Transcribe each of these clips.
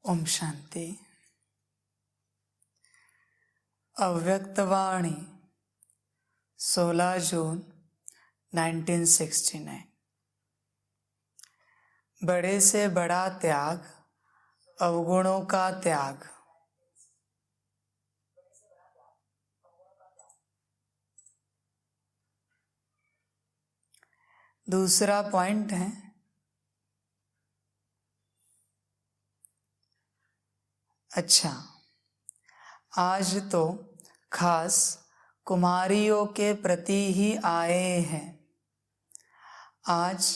ओम शांति। अव्यक्तवाणी 16 जून 1969। बड़े से बड़ा त्याग, अवगुणों का त्याग। दूसरा पॉइंट है, अच्छा आज तो खास कुमारियों के प्रति ही आए हैं। आज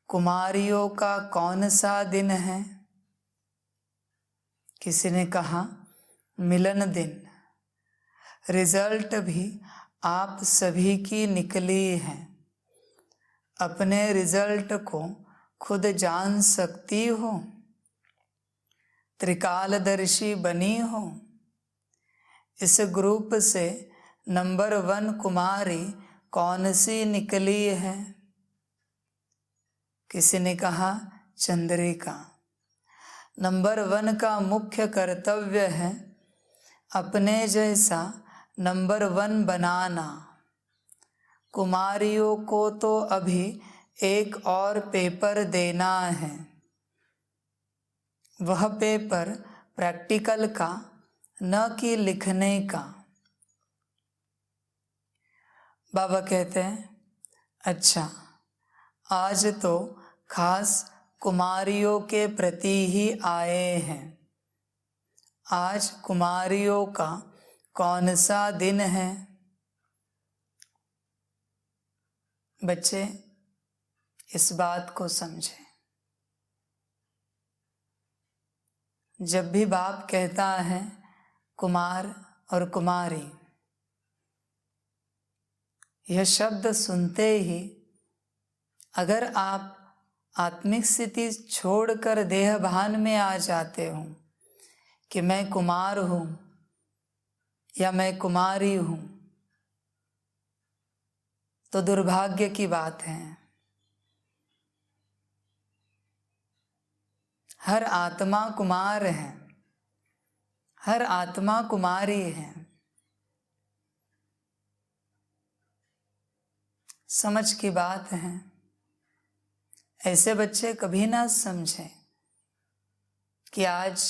कुमारियों का कौन सा दिन है? किसी ने कहा मिलन दिन। रिजल्ट भी आप सभी की निकली है। अपने रिजल्ट को खुद जान सकती हो? त्रिकालदर्शी बनी हो? इस ग्रुप से नंबर 1 कुमारी कौन सी निकली है? किसी ने कहा चंद्रिका। नंबर 1 का मुख्य कर्तव्य है अपने जैसा नंबर 1 बनाना। कुमारियों को तो अभी एक और पेपर देना है। वह पेपर प्रैक्टिकल का, न कि लिखने का। बाबा कहते हैं, अच्छा आज तो खास कुमारियों के प्रति ही आए हैं। आज कुमारियों का कौन सा दिन है? बच्चे इस बात को समझें। जब भी बाप कहता है कुमार और कुमारी, यह शब्द सुनते ही अगर आप आत्मिक स्थिति छोड़कर देह भान में आ जाते हो कि मैं कुमार हूं या मैं कुमारी हूं, तो दुर्भाग्य की बात है। हर आत्मा कुमार है, हर आत्मा कुमारी है। समझ की बात है। ऐसे बच्चे कभी ना समझें कि आज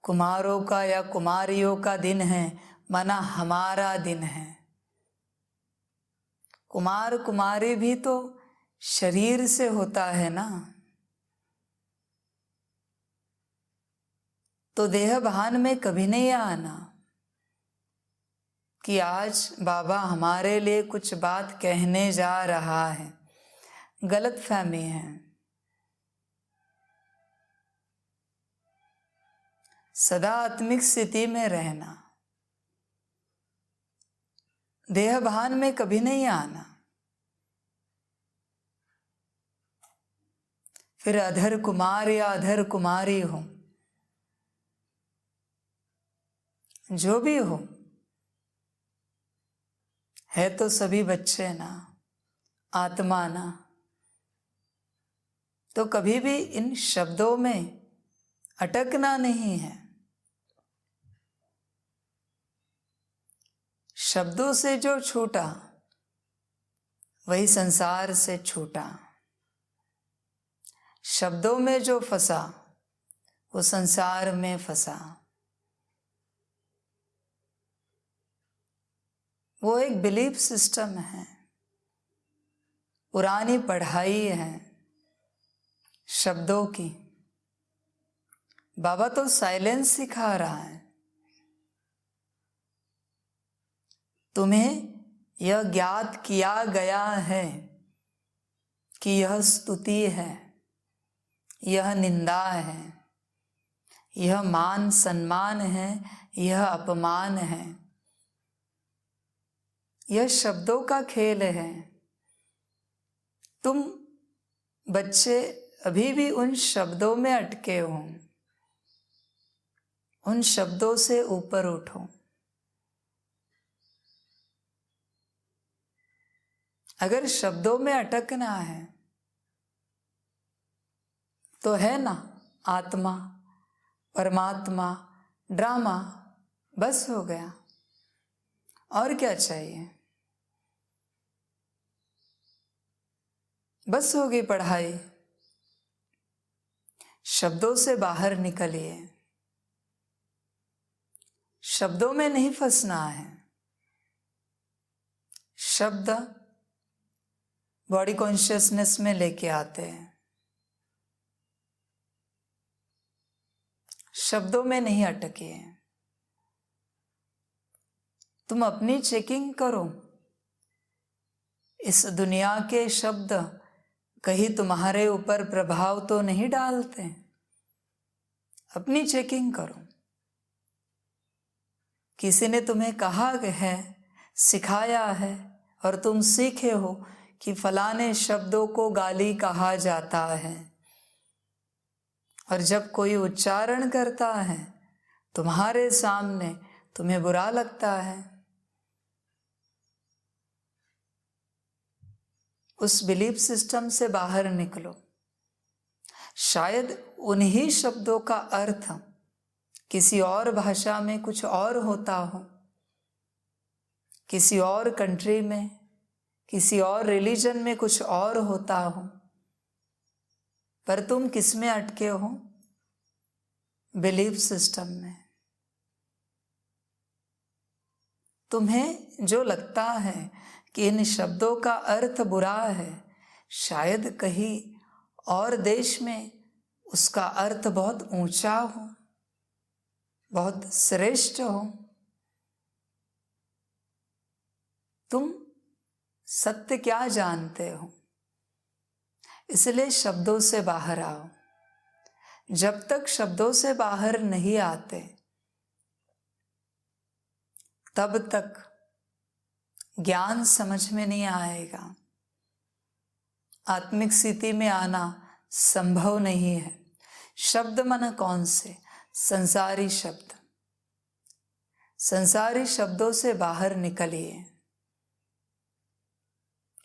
कुमारों का या कुमारियों का दिन है, माना हमारा दिन है। कुमार कुमारी भी तो शरीर से होता है ना। तो देह भान में कभी नहीं आना कि आज बाबा हमारे लिए कुछ बात कहने जा रहा है। गलत फहमी है। सदा आत्मिक स्थिति में रहना, देह भान में कभी नहीं आना। फिर अधर कुमार या अधर कुमारी हो, जो भी हो, है तो सभी बच्चे ना, आत्मा ना। तो कभी भी इन शब्दों में अटकना नहीं है। शब्दों से जो छूटा वही संसार से छूटा। शब्दों में जो फंसा वो संसार में फंसा। वो एक बिलीफ सिस्टम है, पुरानी पढ़ाई है शब्दों की। बाबा तो साइलेंस सिखा रहा है। तुम्हें यह ज्ञात किया गया है कि यह स्तुति है, यह निंदा है, यह मान सम्मान है, यह अपमान है। यह शब्दों का खेल है। तुम बच्चे अभी भी उन शब्दों में अटके हो। उन शब्दों से ऊपर उठो। अगर शब्दों में अटकना है तो है ना आत्मा, परमात्मा, ड्रामा, बस हो गया। और क्या चाहिए? बस हो गई पढ़ाई। शब्दों से बाहर निकलिए, शब्दों में नहीं फंसना है। शब्द बॉडी कॉन्शियसनेस में लेके आते हैं, शब्दों में नहीं अटकिए। तुम अपनी चेकिंग करो। इस दुनिया के शब्द कहीं तुम्हारे ऊपर प्रभाव तो नहीं डालते? अपनी चेकिंग करो। किसी ने तुम्हें कहा है, सिखाया है, और तुम सीखे हो कि फलाने शब्दों को गाली कहा जाता है, और जब कोई उच्चारण करता है तुम्हारे सामने तुम्हें बुरा लगता है। उस बिलीफ सिस्टम से बाहर निकलो। शायद उन्हीं शब्दों का अर्थ किसी और भाषा में कुछ और होता हो, किसी और कंट्री में, किसी और रिलीजन में कुछ और होता हो, पर तुम किस में अटके हो? बिलीफ सिस्टम में। तुम्हें जो लगता है कि इन शब्दों का अर्थ बुरा है, शायद कहीं और देश में उसका अर्थ बहुत ऊंचा हो, बहुत श्रेष्ठ हो। तुम सत्य क्या जानते हो? इसलिए शब्दों से बाहर आओ। जब तक शब्दों से बाहर नहीं आते, तब तक ज्ञान समझ में नहीं आएगा। आत्मिक स्थिति में आना संभव नहीं है। शब्द मन कौन से? संसारी शब्द। संसारी शब्दों से बाहर निकलिए।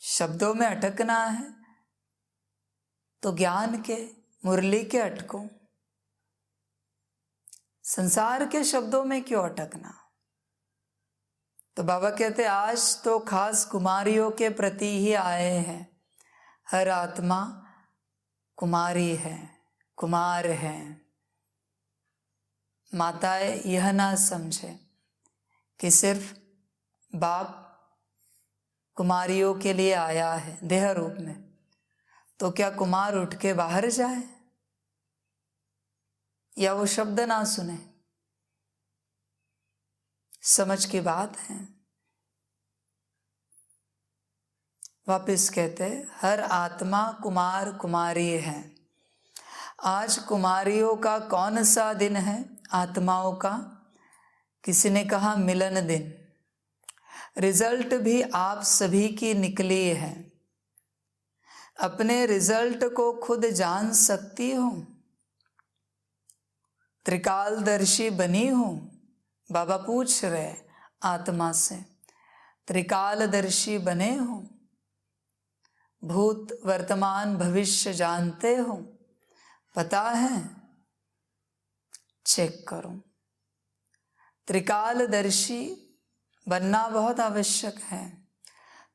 शब्दों में अटकना है तो ज्ञान के, मुरली के अटको। संसार के शब्दों में क्यों अटकना? तो बाबा कहते आज तो खास कुमारियों के प्रति ही आए हैं। हर आत्मा कुमारी है, कुमार है। माताएं यह ना समझे कि सिर्फ बाप कुमारियों के लिए आया है देह रूप में, तो क्या कुमार उठ के बाहर जाए या वो शब्द ना सुने? समझ की बात है। वापिस कहते हर आत्मा कुमार कुमारी है। आज कुमारियों का कौन सा दिन है? आत्माओं का। किसी ने कहा मिलन दिन। रिजल्ट भी आप सभी की निकली है। अपने रिजल्ट को खुद जान सकती हो? त्रिकालदर्शी बनी हो? बाबा पूछ रहे आत्मा से, त्रिकालदर्शी बने हो? भूत वर्तमान भविष्य जानते हो? पता है? चेक करो। त्रिकालदर्शी बनना बहुत आवश्यक है।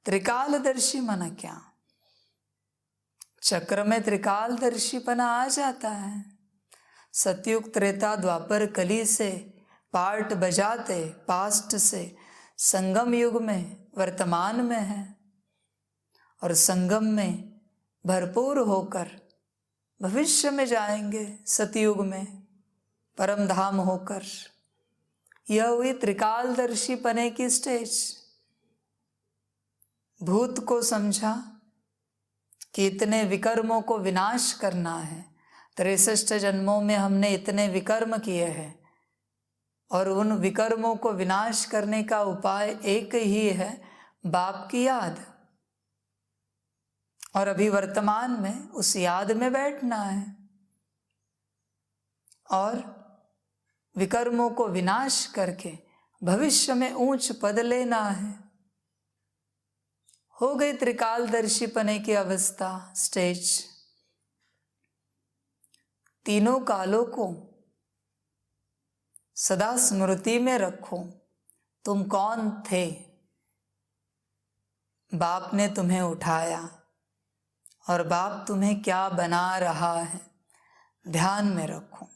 त्रिकालदर्शी माना क्या? चक्र में त्रिकालदर्शीपना आ जाता है। सतयुग त्रेता द्वापर कली से पार्ट बजाते पास्ट से संगम युग में वर्तमान में है, और संगम में भरपूर होकर भविष्य में जाएंगे सतयुग में परम धाम होकर। यह हुई त्रिकालदर्शी पने की स्टेज। भूत को समझा कि इतने विकर्मों को विनाश करना है। 63 जन्मों में हमने इतने विकर्म किए हैं, और उन विकर्मों को विनाश करने का उपाय एक ही है, बाप की याद। और अभी वर्तमान में उस याद में बैठना है और विकर्मों को विनाश करके भविष्य में ऊंच पद लेना है। हो गई त्रिकालदर्शी पने की अवस्था, स्टेज। तीनों कालों को सदा स्मृति में रखो तुम कौन थे। बाप ने तुम्हें उठाया और बाप तुम्हें क्या बना रहा है, ध्यान में रखो।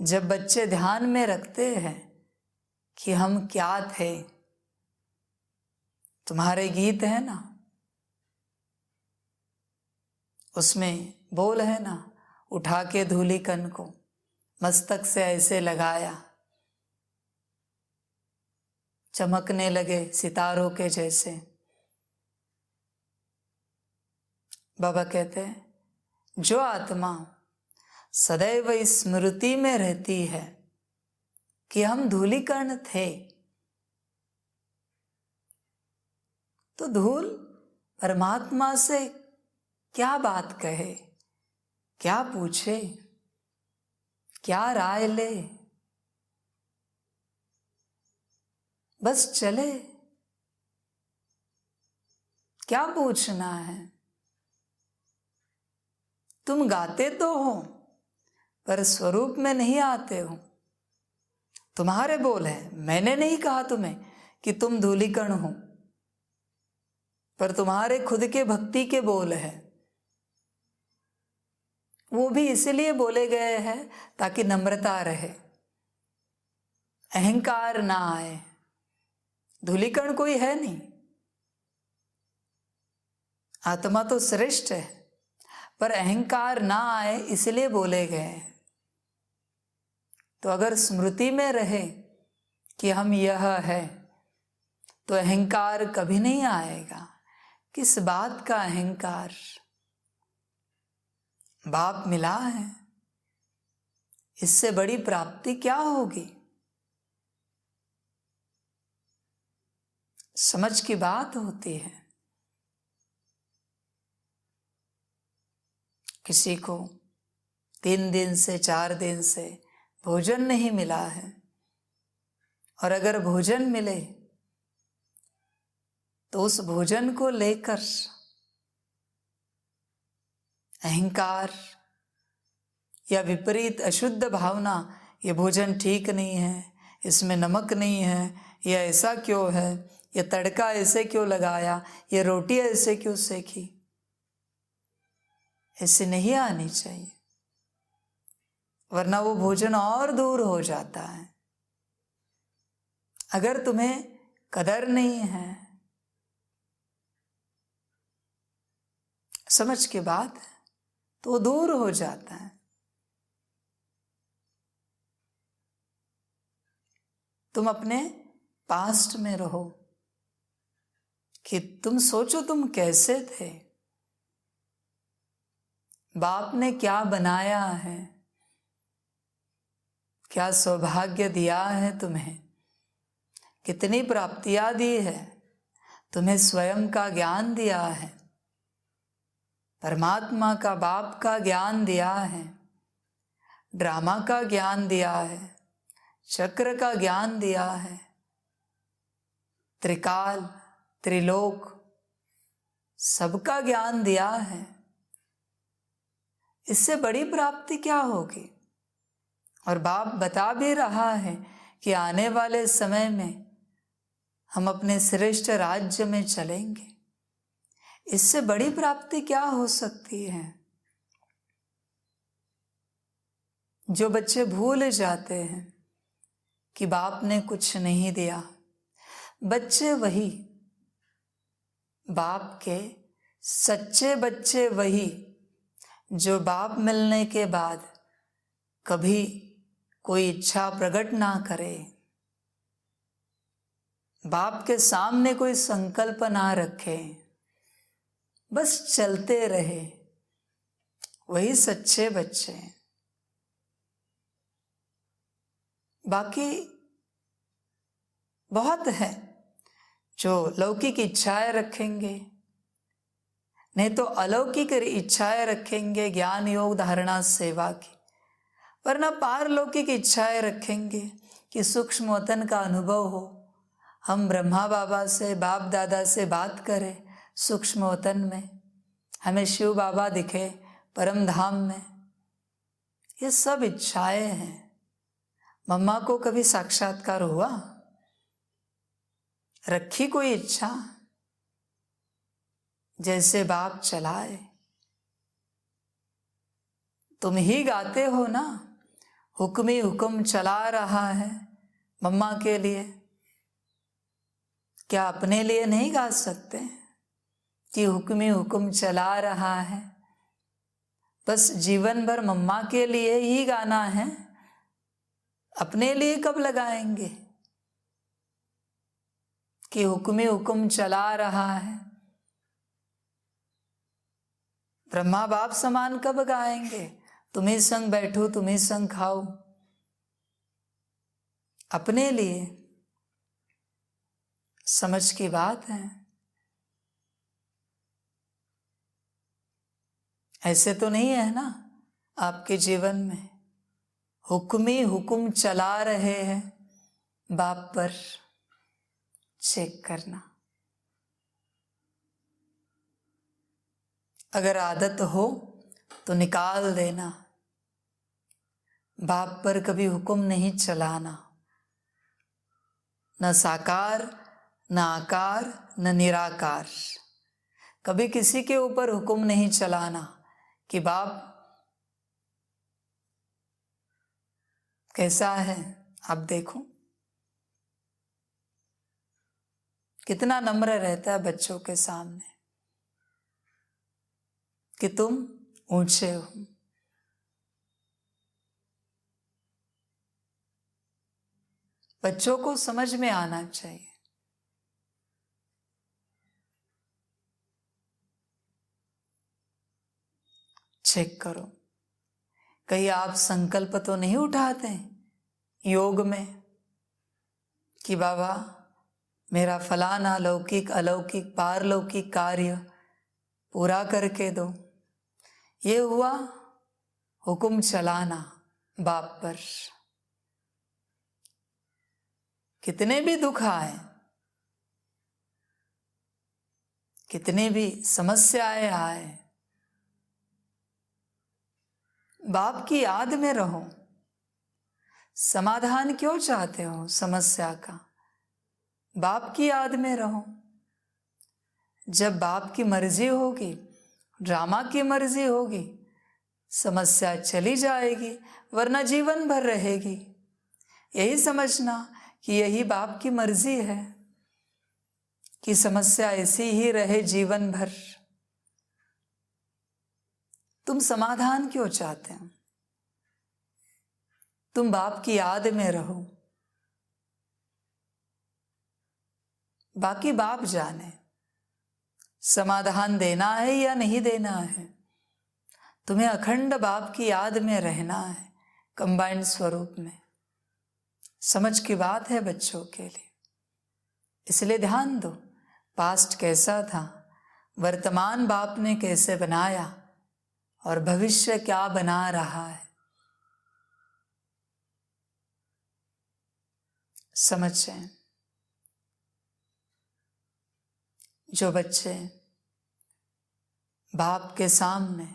जब बच्चे ध्यान में रखते हैं कि हम क्या थे, तुम्हारे गीत है ना, उसमें बोल है ना, उठा के धूलिकण को मस्तक से ऐसे लगाया, चमकने लगे सितारों के जैसे। बाबा कहते हैं जो आत्मा सदैव स्मृति में रहती है कि हम धूलिकण थे, तो धूल परमात्मा से क्या बात कहे, क्या पूछे, क्या राय ले, बस चले। क्या पूछना है? तुम गाते तो हो पर स्वरूप में नहीं आते हो। तुम्हारे बोल है, मैंने नहीं कहा तुम्हें कि तुम धूलिकण हो, पर तुम्हारे खुद के भक्ति के बोल है। वो भी इसलिए बोले गए हैं ताकि नम्रता रहे, अहंकार ना आए। धूलिकण कोई है नहीं, आत्मा तो श्रेष्ठ है, पर अहंकार ना आए इसलिए बोले गए हैं। तो अगर स्मृति में रहे कि हम यह है, तो अहंकार कभी नहीं आएगा। किस बात का अहंकार? बाप मिला है, इससे बड़ी प्राप्ति क्या होगी? समझ की बात होती है। किसी को 3 दिन से 4 दिन से भोजन नहीं मिला है, और अगर भोजन मिले तो उस भोजन को लेकर अहंकार या विपरीत अशुद्ध भावना, ये भोजन ठीक नहीं है, इसमें नमक नहीं है, या ऐसा क्यों है, ये तड़का ऐसे क्यों लगाया, ये रोटी ऐसे क्यों सेकी, ऐसे नहीं आनी चाहिए, वरना वो भोजन और दूर हो जाता है। अगर तुम्हें कदर नहीं है, समझ के बात है, तो दूर हो जाता है। तुम अपने पास्ट में रहो कि तुम सोचो तुम कैसे थे, बाप ने क्या बनाया है, क्या सौभाग्य दिया है तुम्हें, कितनी प्राप्तियां दी है, तुम्हें स्वयं का ज्ञान दिया है, परमात्मा का बाप का ज्ञान दिया है, ड्रामा का ज्ञान दिया है, चक्र का ज्ञान दिया है, त्रिकाल त्रिलोक सबका ज्ञान दिया है। इससे बड़ी प्राप्ति क्या होगी? और बाप बता भी रहा है कि आने वाले समय में हम अपने श्रेष्ठ राज्य में चलेंगे। इससे बड़ी प्राप्ति क्या हो सकती है? जो बच्चे भूल जाते हैं कि बाप ने कुछ नहीं दिया, बच्चे वही, बाप के सच्चे बच्चे वही जो बाप मिलने के बाद कभी कोई इच्छा प्रकट ना करे, बाप के सामने कोई संकल्प ना रखे, बस चलते रहे, वही सच्चे बच्चे। बाकी बहुत है जो लौकिक इच्छाएं रखेंगे, नहीं तो अलौकिक इच्छाएं रखेंगे, ज्ञान योग धारणा सेवा की, वरना पारलौकिक इच्छाएं रखेंगे कि सूक्ष्म वतन का अनुभव हो, हम ब्रह्मा बाबा से बाप दादा से बात करें सूक्ष्म वतन में, हमें शिव बाबा दिखे परम धाम में। ये सब इच्छाएं हैं। मम्मा को कभी साक्षात्कार हुआ? रखी कोई इच्छा? जैसे बाप चलाए। तुम ही गाते हो ना, हुक्मी हुक्म चला रहा है मम्मा के लिए। क्या अपने लिए नहीं गा सकते कि हुक्मी हुक्म चला रहा है? बस जीवन भर मम्मा के लिए ही गाना है, अपने लिए कब लगाएंगे कि हुक्मी हुक्म चला रहा है? ब्रह्मा बाप समान कब गाएंगे? तुम्ही संग बैठो, तुम्ही संग खाओ। अपने लिए। समझ की बात है। ऐसे तो नहीं है ना आपके जीवन में? हुक्मी हुक्म चला रहे हैं बाप पर। चेक करना। अगर आदत हो तो निकाल देना। बाप पर कभी हुक्म नहीं चलाना। न साकार, न आकार, न निराकार। कभी किसी के ऊपर हुक्म नहीं चलाना कि बाप कैसा है आप देखो। कितना नम्र रहता है बच्चों के सामने कि तुम ऊंचे हो। बच्चों को समझ में आना चाहिए। चेक करो, कहीं आप संकल्प तो नहीं उठाते योग में कि बाबा मेरा फलाना अलौकिक अलौकिक पारलौकिक कार्य पूरा करके दो। ये हुआ हुक्म चलाना बाप पर। कितने भी दुख आए, कितनी भी समस्याएं आए, बाप की याद में रहो। समाधान क्यों चाहते हो समस्या का? बाप की याद में रहो। जब बाप की मर्जी होगी, ड्रामा की मर्जी होगी, समस्या चली जाएगी, वरना जीवन भर रहेगी। यही समझना कि यही बाप की मर्जी है कि समस्या ऐसी ही रहे जीवन भर। तुम समाधान क्यों चाहते हो? तुम बाप की याद में रहो। बाकी बाप जाने समाधान देना है या नहीं देना है। तुम्हें अखंड बाप की याद में रहना है, कंबाइंड स्वरूप में। समझ की बात है बच्चों के लिए। इसलिए ध्यान दो, पास्ट कैसा था, वर्तमान बाप ने कैसे बनाया और भविष्य क्या बना रहा है। समझें। जो बच्चे बाप के सामने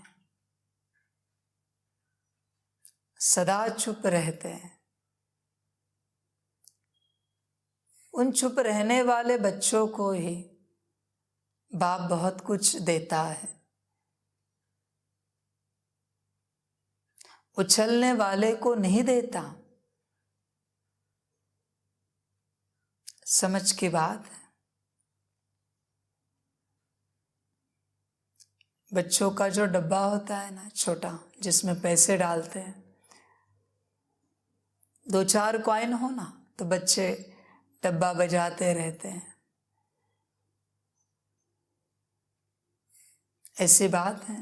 सदा चुप रहते हैं, उन चुप रहने वाले बच्चों को ही बाप बहुत कुछ देता है। उछलने वाले को नहीं देता। समझ की बात है। बच्चों का जो डब्बा होता है ना छोटा, जिसमें पैसे डालते हैं, 2-4 कॉइन हो ना तो बच्चे डब्बा बजाते रहते हैं। ऐसी बात है।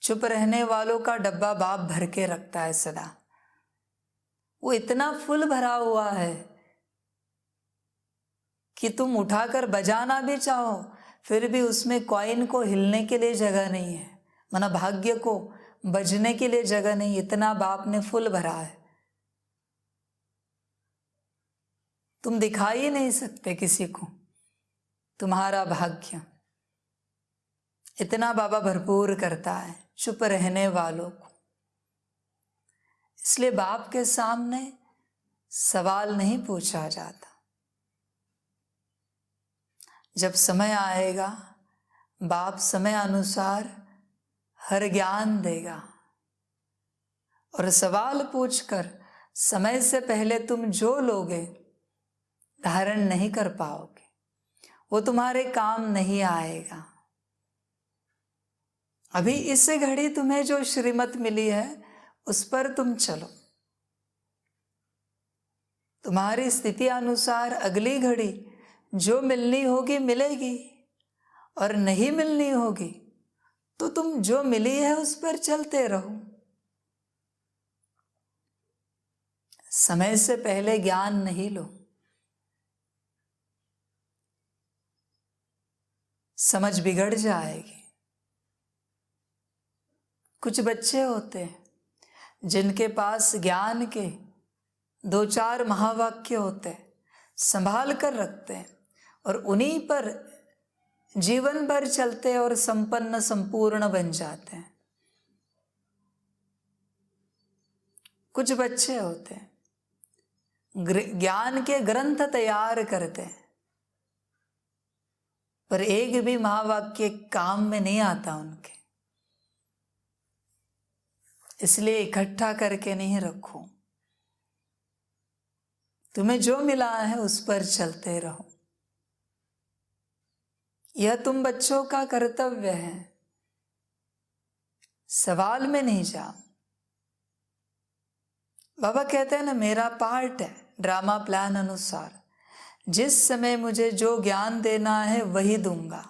चुप रहने वालों का डब्बा बाप भर के रखता है सदा। वो इतना फुल भरा हुआ है कि तुम उठाकर बजाना भी चाहो फिर भी उसमें कॉइन को हिलने के लिए जगह नहीं है, माना भाग्य को बजने के लिए जगह नहीं। इतना बाप ने फुल भरा है, तुम दिखा ही नहीं सकते किसी को तुम्हारा भाग्य। इतना बाबा भरपूर करता है चुप रहने वालों को। इसलिए बाप के सामने सवाल नहीं पूछा जाता। जब समय आएगा बाप समय अनुसार हर ज्ञान देगा, और सवाल पूछकर समय से पहले तुम जो लोगे धारण नहीं कर पाओगे, वो तुम्हारे काम नहीं आएगा। अभी इस घड़ी तुम्हें जो श्रीमत मिली है उस पर तुम चलो। तुम्हारी स्थिति अनुसार अगली घड़ी जो मिलनी होगी मिलेगी, और नहीं मिलनी होगी तो तुम जो मिली है उस पर चलते रहो। समय से पहले ज्ञान नहीं लो। समझ बिगड़ जाएगी। कुछ बच्चे होते हैं जिनके पास ज्ञान के 2-4 महावाक्य होते हैं, संभाल कर रखते हैं और उन्हीं पर जीवन भर चलते और संपन्न संपूर्ण बन जाते हैं। कुछ बच्चे होते हैं ज्ञान के ग्रंथ तैयार करते हैं पर एक भी महावाक्य काम में नहीं आता उनके, इसलिए इकट्ठा करके नहीं रखो। तुम्हें जो मिला है उस पर चलते रहो। यह तुम बच्चों का कर्तव्य है। सवाल में नहीं जाओ। बाबा कहते हैं ना, मेरा पार्ट है ड्रामा प्लान अनुसार। जिस समय मुझे जो ज्ञान देना है वही दूंगा।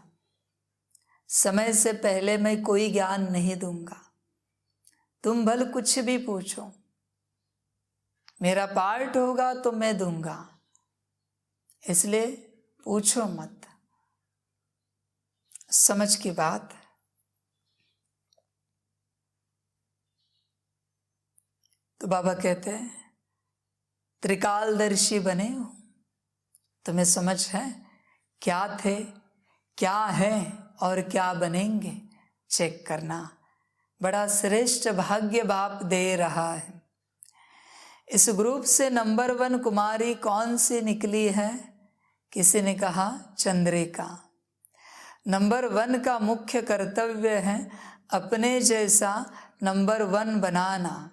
समय से पहले मैं कोई ज्ञान नहीं दूंगा। तुम भले कुछ भी पूछो, मेरा पार्ट होगा तो मैं दूंगा, इसलिए पूछो मत। समझ की बात। तो बाबा कहते हैं त्रिकालदर्शी बने हो, तुम्हें समझ है क्या थे, क्या है और क्या बनेंगे, चेक करना। बड़ा श्रेष्ठ भाग्य बाप दे रहा है। इस ग्रुप से नंबर 1 कुमारी कौन सी निकली है? किसी ने कहा चंद्रिका। नंबर 1 का मुख्य कर्तव्य है अपने जैसा नंबर 1 बनाना।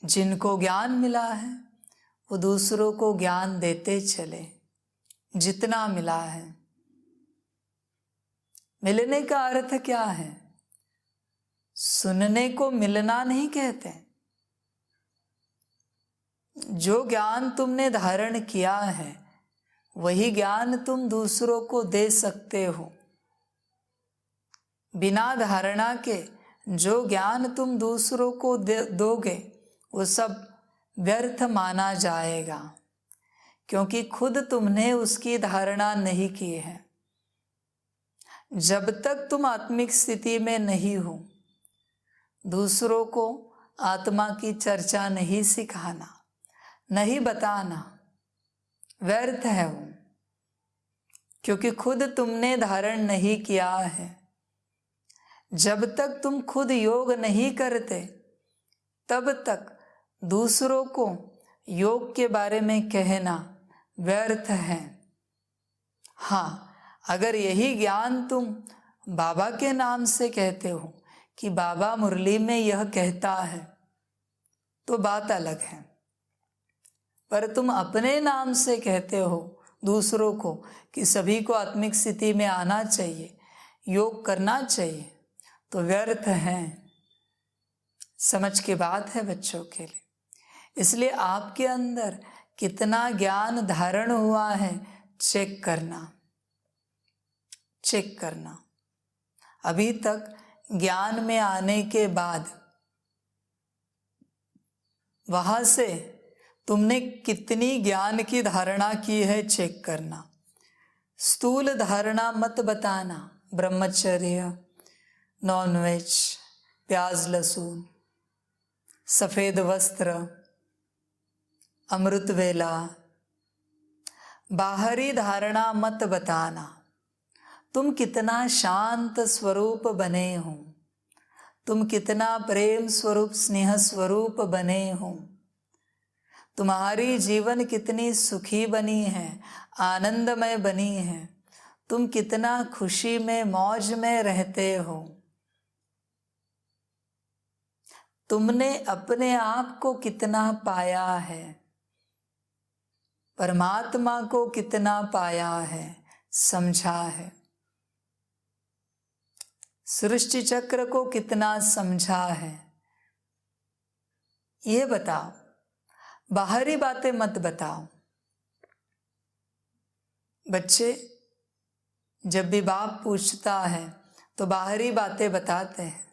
जिनको ज्ञान मिला है वो दूसरों को ज्ञान देते चले, जितना मिला है। मिलने का अर्थ क्या है? सुनने को मिलना नहीं कहते। जो ज्ञान तुमने धारण किया है वही ज्ञान तुम दूसरों को दे सकते हो। बिना धारणा के जो ज्ञान तुम दूसरों को दोगे वो सब व्यर्थ माना जाएगा, क्योंकि खुद तुमने उसकी धारणा नहीं की है। जब तक तुम आत्मिक स्थिति में नहीं हो, दूसरों को आत्मा की चर्चा नहीं सिखाना, नहीं बताना, व्यर्थ है वो, क्योंकि खुद तुमने धारण नहीं किया है। जब तक तुम खुद योग नहीं करते तब तक दूसरों को योग के बारे में कहना व्यर्थ है। हाँ, अगर यही ज्ञान तुम बाबा के नाम से कहते हो कि बाबा मुरली में यह कहता है तो बात अलग है। पर तुम अपने नाम से कहते हो दूसरों को कि सभी को आत्मिक स्थिति में आना चाहिए, योग करना चाहिए, तो व्यर्थ है। समझ की बात है बच्चों के लिए। इसलिए आपके अंदर कितना ज्ञान धारण हुआ है चेक करना, चेक करना। अभी तक ज्ञान में आने के बाद वहां से तुमने कितनी ज्ञान की धारणा की है चेक करना। स्थूल धारणा मत बताना, ब्रह्मचर्य, नॉनवेज, प्याज लहसुन, सफेद वस्त्र, अमृत वेला। बाहरी धारणा मत बताना। तुम कितना शांत स्वरूप बने हो, तुम कितना प्रेम स्वरूप स्नेह स्वरूप बने हो, तुम्हारी जीवन कितनी सुखी बनी है, आनंदमय बनी है, तुम कितना खुशी में मौज में रहते हो, तुमने अपने आप को कितना पाया है, परमात्मा को कितना पाया है, समझा है, सृष्टि चक्र को कितना समझा है, ये बताओ। बाहरी बातें मत बताओ। बच्चे जब भी बाप पूछता है तो बाहरी बातें बताते हैं।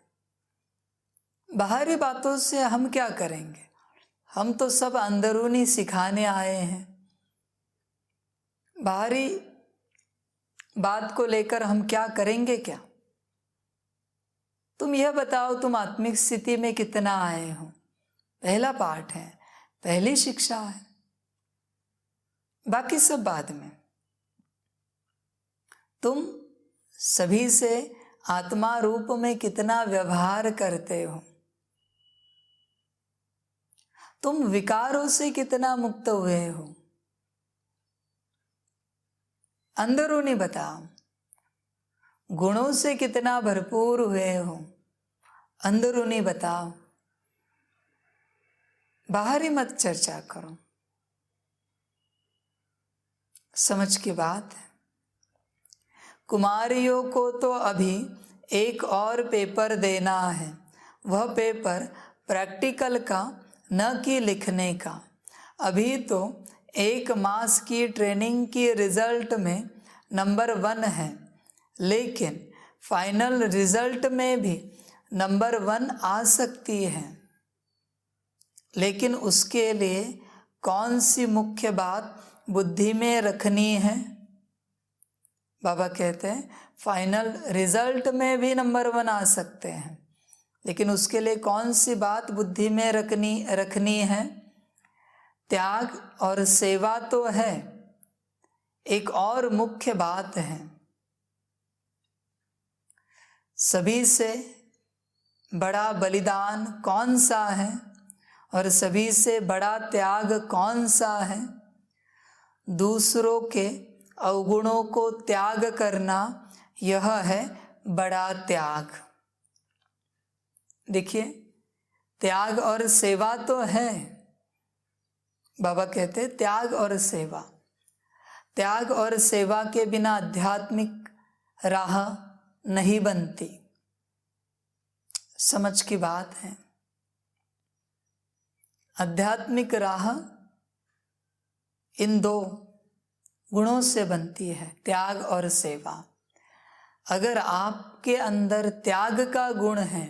बाहरी बातों से हम क्या करेंगे? हम तो सब अंदरूनी सिखाने आए हैं। बाहरी बात को लेकर हम क्या करेंगे क्या? तुम यह बताओ, तुम आत्मिक स्थिति में कितना आए हो? पहला पाठ है, पहली शिक्षा है, बाकी सब बाद में। तुम सभी से आत्मा रूप में कितना व्यवहार करते हो? तुम विकारों से कितना मुक्त हुए हो? अंदरूनी बताओ। गुणों से कितना भरपूर हुए हो? अंदरूनी बताओ। बाहरी मत चर्चा करो। समझ की बात है। कुमारियों को तो अभी एक और पेपर देना है। वह पेपर प्रैक्टिकल का, न कि लिखने का। अभी तो 1 मास की ट्रेनिंग की रिजल्ट में नंबर 1 है, लेकिन फाइनल रिजल्ट में भी नंबर 1 आ सकती है। लेकिन उसके लिए कौन सी मुख्य बात बुद्धि में रखनी है? बाबा कहते हैं फाइनल रिजल्ट में भी नंबर 1 आ सकते हैं, लेकिन उसके लिए कौन सी बात बुद्धि में रखनी है? त्याग और सेवा तो है, एक और मुख्य बात है। सभी से बड़ा बलिदान कौन सा है और सभी से बड़ा त्याग कौन सा है? दूसरों के अवगुणों को त्याग करना, यह है बड़ा त्याग। देखिए, त्याग और सेवा तो है। बाबा कहते हैं त्याग और सेवा। त्याग और सेवा के बिना आध्यात्मिक राह नहीं बनती। समझ की बात है। आध्यात्मिक राह इन 2 गुणों से बनती है, त्याग और सेवा। अगर आपके अंदर त्याग का गुण है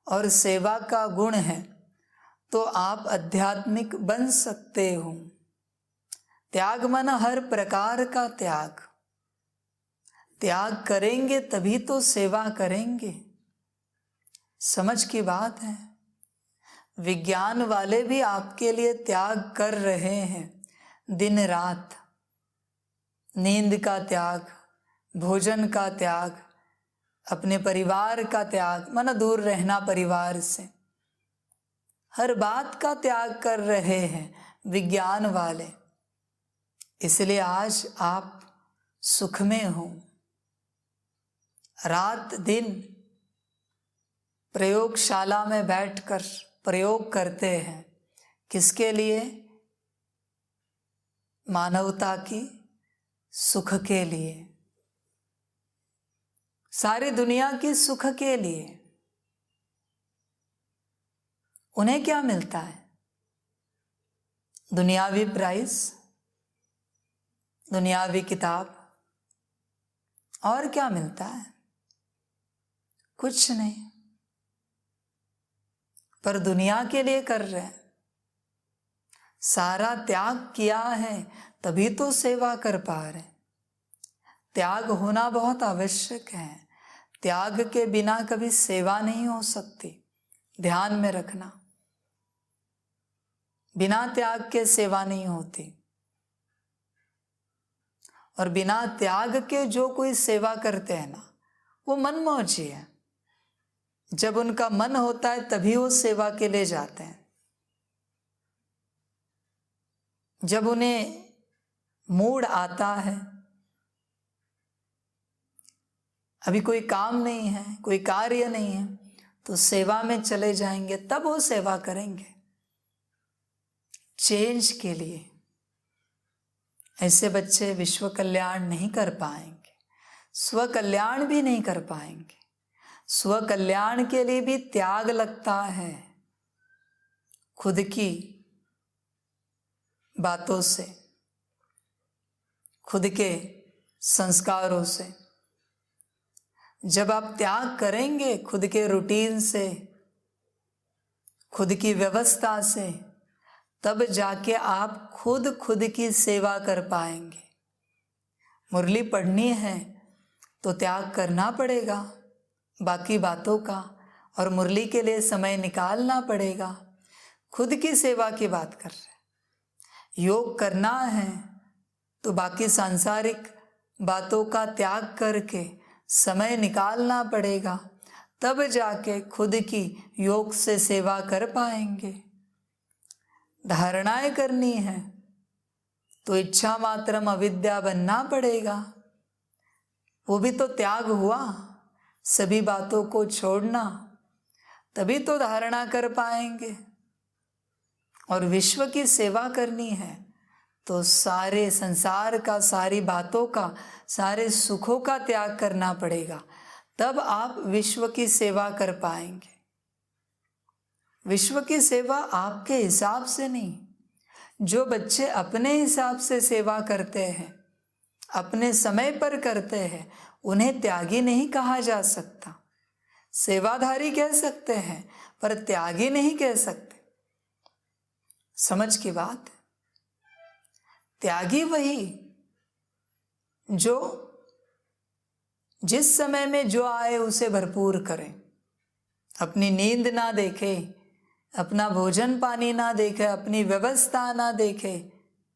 और सेवा का गुण है तो आप आध्यात्मिक बन सकते हो। त्याग माना हर प्रकार का त्याग। त्याग करेंगे तभी तो सेवा करेंगे। समझ की बात है। विज्ञान वाले भी आपके लिए त्याग कर रहे हैं, दिन रात। नींद का त्याग, भोजन का त्याग, अपने परिवार का त्याग, माना दूर रहना परिवार से, हर बात का त्याग कर रहे हैं विज्ञान वाले। इसलिए आज आप सुख में हो। रात दिन प्रयोगशाला में बैठकर प्रयोग करते हैं। किसके लिए? मानवता की सुख के लिए, सारी दुनिया की सुख के लिए। उन्हें क्या मिलता है? दुनियावी प्राइज, दुनियावी किताब, और क्या मिलता है? कुछ नहीं। पर दुनिया के लिए कर रहे हैं। सारा त्याग किया है तभी तो सेवा कर पा रहे। त्याग होना बहुत आवश्यक है। त्याग के बिना कभी सेवा नहीं हो सकती। ध्यान में रखना, बिना त्याग के सेवा नहीं होती। और बिना त्याग के जो कोई सेवा करते हैं ना, वो मनमौजी है। जब उनका मन होता है तभी वो सेवा के लिए जाते हैं। जब उन्हें मूड आता है, अभी कोई काम नहीं है, कोई कार्य नहीं है, तो सेवा में चले जाएंगे, तब वो सेवा करेंगे चेंज के लिए। ऐसे बच्चे विश्व कल्याण नहीं कर पाएंगे, स्व कल्याण भी नहीं कर पाएंगे। स्व कल्याण के लिए भी त्याग लगता है, खुद की बातों से, खुद के संस्कारों से। जब आप त्याग करेंगे खुद के रूटीन से, खुद की व्यवस्था से, तब जाके आप खुद की सेवा कर पाएंगे। मुरली पढ़नी है तो त्याग करना पड़ेगा बाकी बातों का, और मुरली के लिए समय निकालना पड़ेगा। खुद की सेवा की बात कर रहे हैं। योग करना है तो बाकी सांसारिक बातों का त्याग करके समय निकालना पड़ेगा, तब जाके खुद की योग से सेवा कर पाएंगे। धारणाएं करनी है तो इच्छा मात्रम अविद्या बनना पड़ेगा, वो भी तो त्याग हुआ, सभी बातों को छोड़ना, तभी तो धारणा कर पाएंगे। और विश्व की सेवा करनी है तो सारे संसार का, सारी बातों का, सारे सुखों का त्याग करना पड़ेगा, तब आप विश्व की सेवा कर पाएंगे। विश्व की सेवा आपके हिसाब से नहीं। जो बच्चे अपने हिसाब से सेवा करते हैं, अपने समय पर करते हैं, उन्हें त्यागी नहीं कहा जा सकता। सेवाधारी कह सकते हैं पर त्यागी नहीं कह सकते। समझ की बात है। त्यागी वही जो जिस समय में जो आए उसे भरपूर करे, अपनी नींद ना देखे, अपना भोजन पानी ना देखे, अपनी व्यवस्था ना देखे,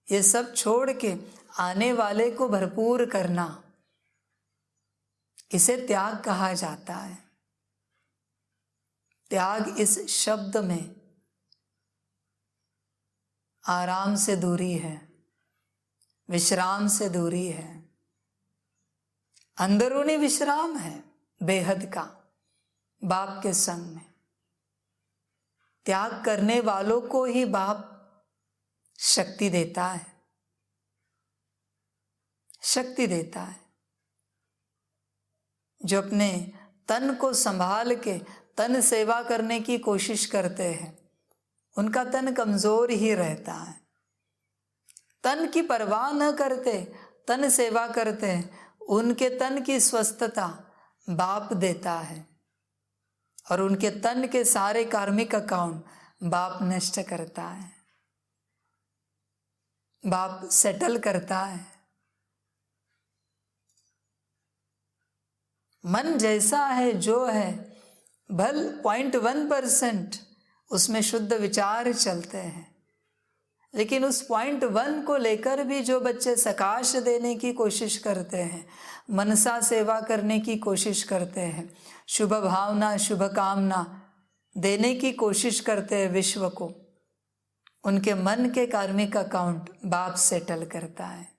ये सब छोड़ के आने वाले को भरपूर करना, इसे त्याग कहा जाता है। त्याग इस शब्द में आराम से दूरी है, विश्राम से दूरी है, अंदरूनी विश्राम है बेहद का, बाप के संग में। त्याग करने वालों को ही बाप शक्ति देता है, शक्ति देता है। जो अपने तन को संभाल के तन सेवा करने की कोशिश करते हैं, उनका तन कमजोर ही रहता है। तन की परवाह न करते तन सेवा करते हैं, उनके तन की स्वस्थता बाप देता है, और उनके तन के सारे कार्मिक अकाउंट बाप नष्ट करता है, बाप सेटल करता है। मन जैसा है जो है, भल 0.1% उसमें शुद्ध विचार चलते हैं, लेकिन उस 0.1 को लेकर भी जो बच्चे सकाश देने की कोशिश करते हैं, मनसा सेवा करने की कोशिश करते हैं, शुभ भावना शुभ कामना देने की कोशिश करते हैं विश्व को, उनके मन के कार्मिक अकाउंट बाप सेटल करता है।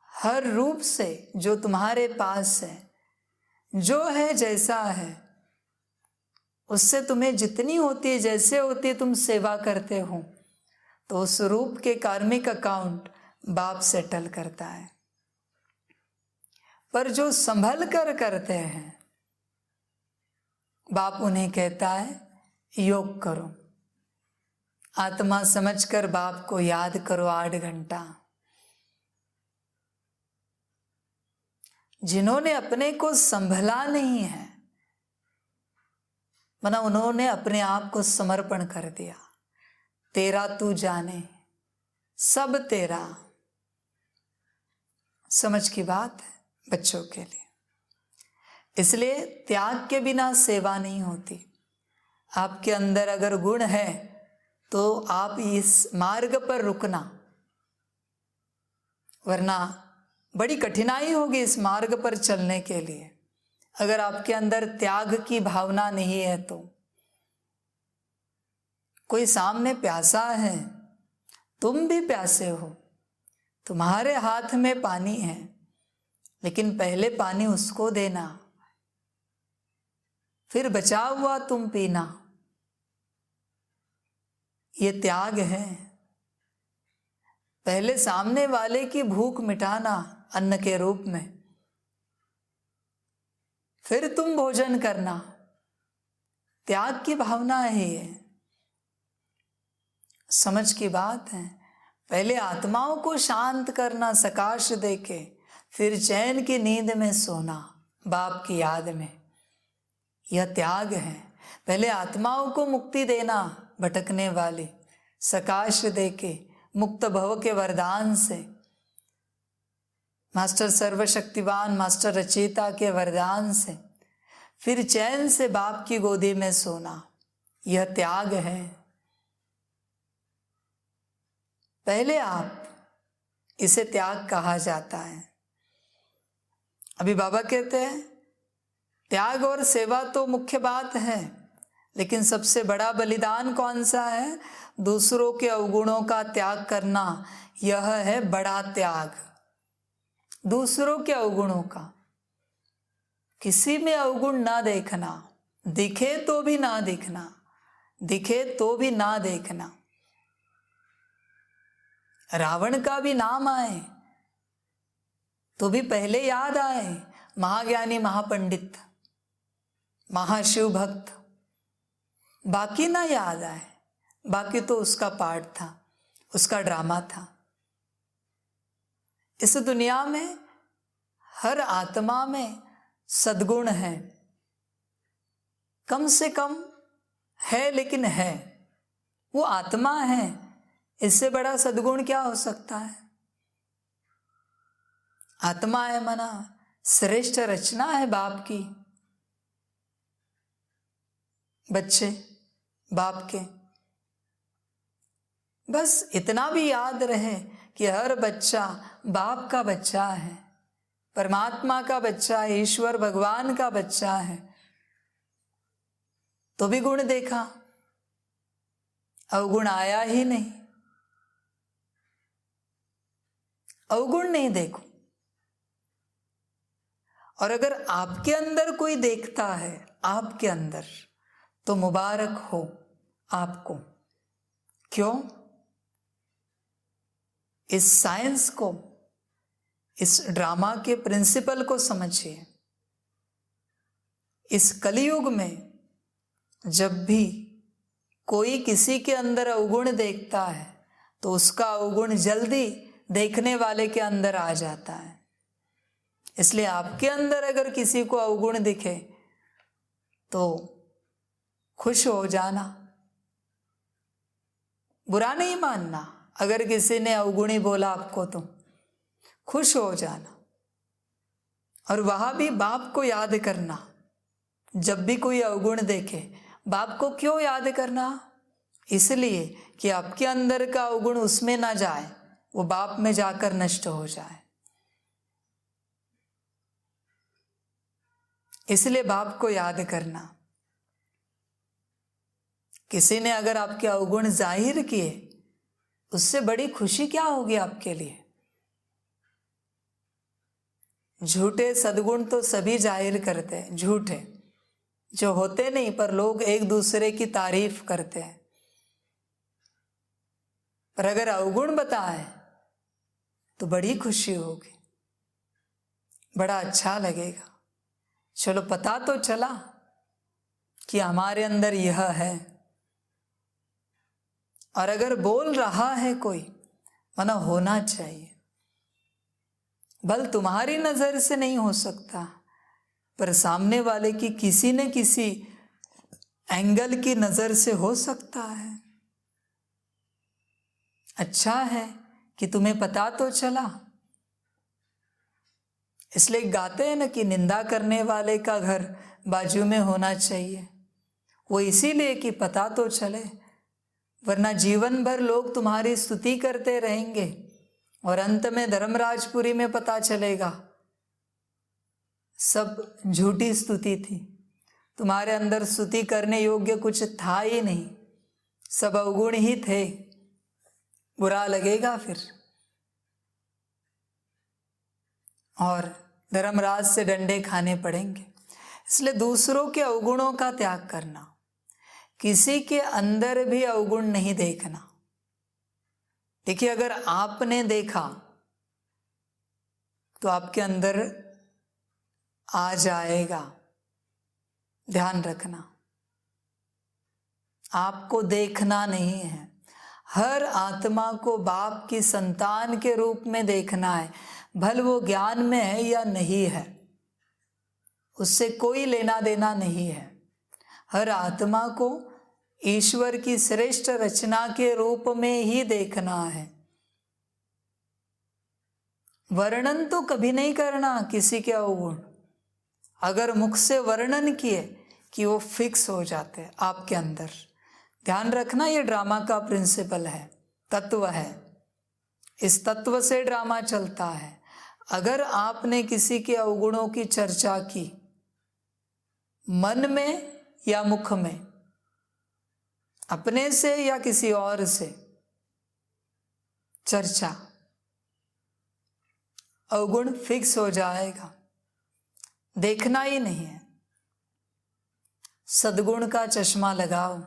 हर रूप से जो तुम्हारे पास है, जो है जैसा है, उससे तुम्हें जितनी होती है, जैसे होती है, तुम सेवा करते हो, तो उस रूप के कार्मिक अकाउंट बाप सेटल करता है। पर जो संभल कर करते हैं, बाप उन्हें कहता है योग करो, आत्मा समझकर बाप को याद करो 8 घंटा। जिन्होंने अपने को संभला नहीं है, मना उन्होंने अपने आप को समर्पण कर दिया, तेरा तू जाने, सब तेरा। समझ की बात है बच्चों के लिए। इसलिए त्याग के बिना सेवा नहीं होती। आपके अंदर अगर गुण है तो आप इस मार्ग पर रुकना, वरना बड़ी कठिनाई होगी इस मार्ग पर चलने के लिए। अगर आपके अंदर त्याग की भावना नहीं है तो। कोई सामने प्यासा है, तुम भी प्यासे हो, तुम्हारे हाथ में पानी है, लेकिन पहले पानी उसको देना, फिर बचा हुआ तुम पीना। ये त्याग है। पहले सामने वाले की भूख मिटाना अन्न के रूप में, फिर तुम भोजन करना। त्याग की भावना है ये। समझ की बात है। पहले आत्माओं को शांत करना सकाश देके, फिर चैन की नींद में सोना बाप की याद में। यह त्याग है। पहले आत्माओं को मुक्ति देना भटकने वाली, सकाश देके मुक्त भव के वरदान से, मास्टर सर्वशक्तिवान मास्टर रचयिता के वरदान से, फिर चैन से बाप की गोदी में सोना। यह त्याग है। पहले आप, इसे त्याग कहा जाता है। अभी बाबा कहते हैं त्याग और सेवा तो मुख्य बात है, लेकिन सबसे बड़ा बलिदान कौन सा है? दूसरों के अवगुणों का त्याग करना। यह है बड़ा त्याग। दूसरों के अवगुणों का, किसी में अवगुण ना देखना, दिखे तो भी ना दिखना, दिखे तो भी ना देखना। रावण का भी नाम आए तो भी पहले याद आए महाज्ञानी महापंडित महाशिव भक्त, बाकी ना याद आए। बाकी तो उसका पार्ट था, उसका ड्रामा था। इस दुनिया में हर आत्मा में सद्गुण है, कम से कम है, लेकिन है। वो आत्मा है, इससे बड़ा सद्गुण क्या हो सकता है? आत्मा है मना श्रेष्ठ रचना है बाप की। बच्चे बाप के, बस इतना भी याद रहे कि हर बच्चा बाप का बच्चा है, परमात्मा का बच्चा है, ईश्वर भगवान का बच्चा है। तो भी गुण देखा, अवगुण आया ही नहीं। अवगुण नहीं देखो। और अगर आपके अंदर कोई देखता है, आपके अंदर, तो मुबारक हो आपको। क्यों? इस साइंस को, इस ड्रामा के प्रिंसिपल को समझिए। इस कलयुग में जब भी कोई किसी के अंदर अवगुण देखता है, तो उसका अवगुण जल्दी देखने वाले के अंदर आ जाता है। इसलिए आपके अंदर अगर किसी को अवगुण दिखे तो खुश हो जाना, बुरा नहीं मानना। अगर किसी ने अवगुणी बोला आपको तो खुश हो जाना, और वहां भी बाप को याद करना। जब भी कोई अवगुण देखे, बाप को क्यों याद करना? इसलिए कि आपके अंदर का अवगुण उसमें ना जाए, वो बाप में जाकर नष्ट हो जाए। इसलिए बाप को याद करना। किसी ने अगर आपके अवगुण जाहिर किए, उससे बड़ी खुशी क्या होगी आपके लिए? झूठे सद्गुण तो सभी जाहिर करते हैं, झूठे जो होते नहीं, पर लोग एक दूसरे की तारीफ करते हैं। पर अगर अवगुण बताए तो बड़ी खुशी होगी, बड़ा अच्छा लगेगा। चलो पता तो चला कि हमारे अंदर यह है। और अगर बोल रहा है कोई, माना होना चाहिए। भल तुम्हारी नजर से नहीं हो सकता, पर सामने वाले की किसी न किसी एंगल की नजर से हो सकता है। अच्छा है कि तुम्हें पता तो चला। इसलिए गाते हैं ना कि निंदा करने वाले का घर बाजू में होना चाहिए। वो इसीलिए कि पता तो चले, वरना जीवन भर लोग तुम्हारी स्तुति करते रहेंगे और अंत में धर्मराजपुरी में पता चलेगा सब झूठी स्तुति थी। तुम्हारे अंदर स्तुति करने योग्य कुछ था ही नहीं, सब अवगुण ही थे। बुरा लगेगा फिर। और धर्मराज से डंडे खाने पड़ेंगे। इसलिए दूसरों के अवगुणों का त्याग करना, किसी के अंदर भी अवगुण नहीं देखना। देखिए, अगर आपने देखा तो आपके अंदर आ जाएगा। ध्यान रखना, आपको देखना नहीं है। हर आत्मा को बाप की संतान के रूप में देखना है, भले वो ज्ञान में है या नहीं है, उससे कोई लेना देना नहीं है। हर आत्मा को ईश्वर की श्रेष्ठ रचना के रूप में ही देखना है। वर्णन तो कभी नहीं करना किसी के अवगुण। अगर मुख से वर्णन किए कि वो फिक्स हो जाते हैं आपके अंदर। ध्यान रखना, ये ड्रामा का प्रिंसिपल है, तत्व है। इस तत्व से ड्रामा चलता है। अगर आपने किसी के अवगुणों की चर्चा की मन में या मुख में, अपने से या किसी और से चर्चा, अवगुण फिक्स हो जाएगा, देखना ही नहीं है। सद्गुण का चश्मा लगाओ,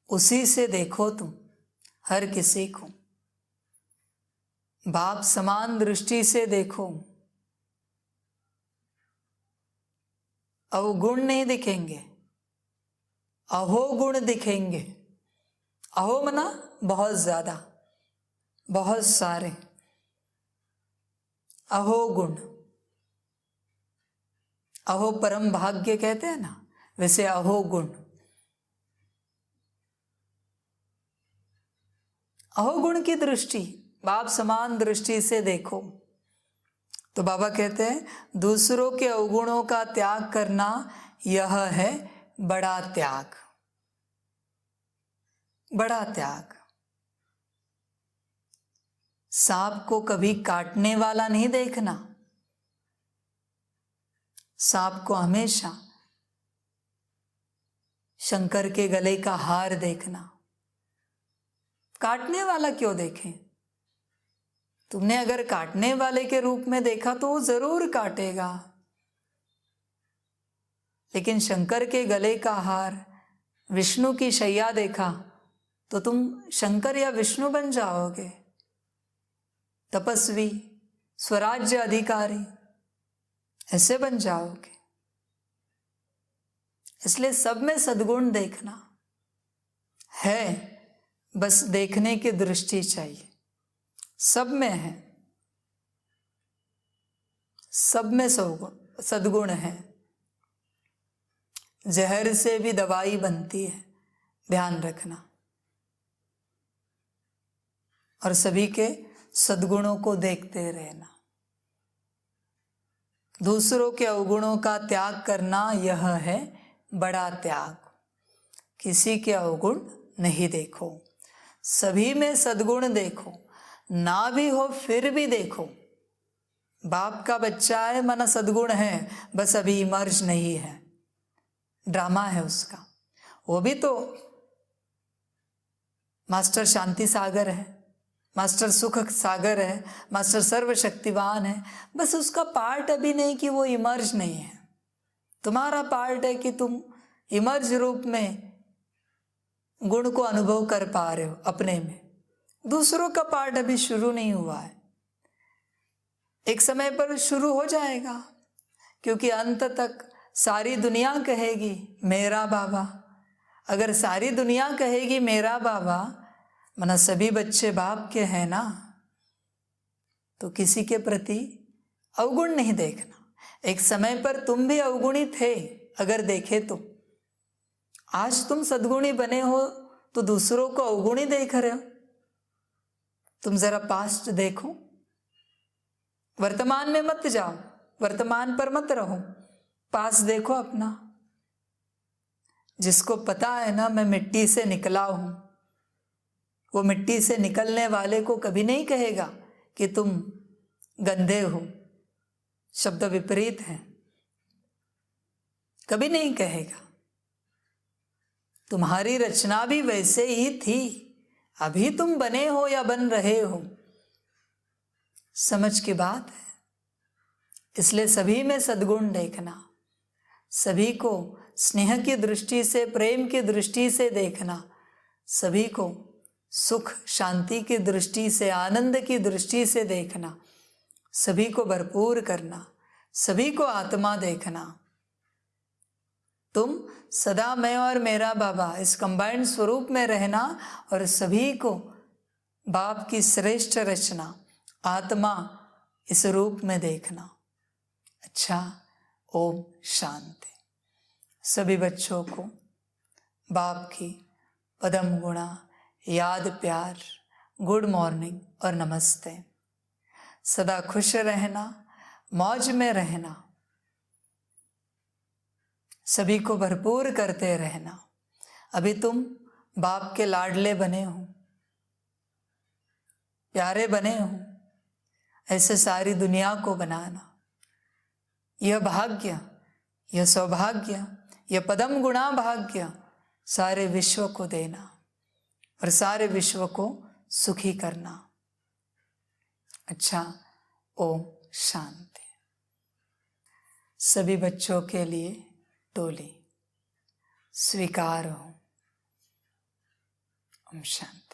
उसी से देखो तुम हर किसी को। बाप समान दृष्टि से देखो, अवगुण नहीं दिखेंगे, अहोगुण दिखेंगे। अहो मना बहुत ज्यादा, बहुत सारे। अहोगुण, अहो परम भाग्य कहते हैं ना, वैसे अहोगुण। अहोगुण की दृष्टि, बाप समान दृष्टि से देखो। तो बाबा कहते हैं दूसरों के अवगुणों का त्याग करना, यह है बड़ा त्याग। बड़ा त्याग। सांप को कभी काटने वाला नहीं देखना, सांप को हमेशा शंकर के गले का हार देखना। काटने वाला क्यों देखें? तुमने अगर काटने वाले के रूप में देखा तो वो जरूर काटेगा, लेकिन शंकर के गले का हार, विष्णु की शैया देखा तो तुम शंकर या विष्णु बन जाओगे। तपस्वी, स्वराज्य अधिकारी, ऐसे बन जाओगे। इसलिए सब में सद्गुण देखना है, बस देखने की दृष्टि चाहिए। सब में है, सब में सद्गुण है। जहर से भी दवाई बनती है, ध्यान रखना। और सभी के सद्गुणों को देखते रहना। दूसरों के अवगुणों का त्याग करना, यह है बड़ा त्याग। किसी के अवगुण नहीं देखो, सभी में सद्गुण देखो। ना भी हो फिर भी देखो। बाप का बच्चा है, माना सद्गुण है, बस अभी इमर्ज नहीं है, ड्रामा है उसका। वो भी तो मास्टर शांति सागर है, मास्टर सुख सागर है, मास्टर सर्वशक्तिवान है, बस उसका पार्ट अभी नहीं कि वो इमर्ज नहीं है। तुम्हारा पार्ट है कि तुम इमर्ज रूप में गुण को अनुभव कर पा रहे हो अपने में। दूसरों का पार्ट अभी शुरू नहीं हुआ है, एक समय पर शुरू हो जाएगा, क्योंकि अंत तक सारी दुनिया कहेगी मेरा बाबा। अगर सारी दुनिया कहेगी मेरा बाबा, मना सभी बच्चे बाप के हैं ना, तो किसी के प्रति अवगुण नहीं देखना। एक समय पर तुम भी अवगुणी थे, अगर देखे तो। आज तुम सद्गुणी बने हो तो दूसरों को अवगुणी देख रहे हो। तुम जरा पास्ट देखो, वर्तमान में मत जाओ, वर्तमान पर मत रहो, पास देखो अपना। जिसको पता है ना मैं मिट्टी से निकला हूं, वो मिट्टी से निकलने वाले को कभी नहीं कहेगा कि तुम गंदे हो, शब्द विपरीत है, कभी नहीं कहेगा। तुम्हारी रचना भी वैसे ही थी, अभी तुम बने हो या बन रहे हो, समझ की बात है। इसलिए सभी में सद्गुण देखना, सभी को स्नेह की दृष्टि से, प्रेम की दृष्टि से देखना, सभी को सुख शांति की दृष्टि से, आनंद की दृष्टि से देखना, सभी को भरपूर करना, सभी को आत्मा देखना। तुम सदा मैं और मेरा बाबा इस कंबाइंड स्वरूप में रहना और सभी को बाप की श्रेष्ठ रचना आत्मा इस रूप में देखना। अच्छा, ओम शांति। सभी बच्चों को बाप की पदम गुणा याद, प्यार, गुड मॉर्निंग और नमस्ते। सदा खुश रहना, मौज में रहना, सभी को भरपूर करते रहना। अभी तुम बाप के लाडले बने हो, प्यारे बने हो, ऐसे सारी दुनिया को बनाना। यह भाग्य, यह सौभाग्य, यह पदम गुणा भाग्य सारे विश्व को देना और सारे विश्व को सुखी करना। अच्छा, ओम शांति। सभी बच्चों के लिए टोली स्वीकार हो। ओम शांति।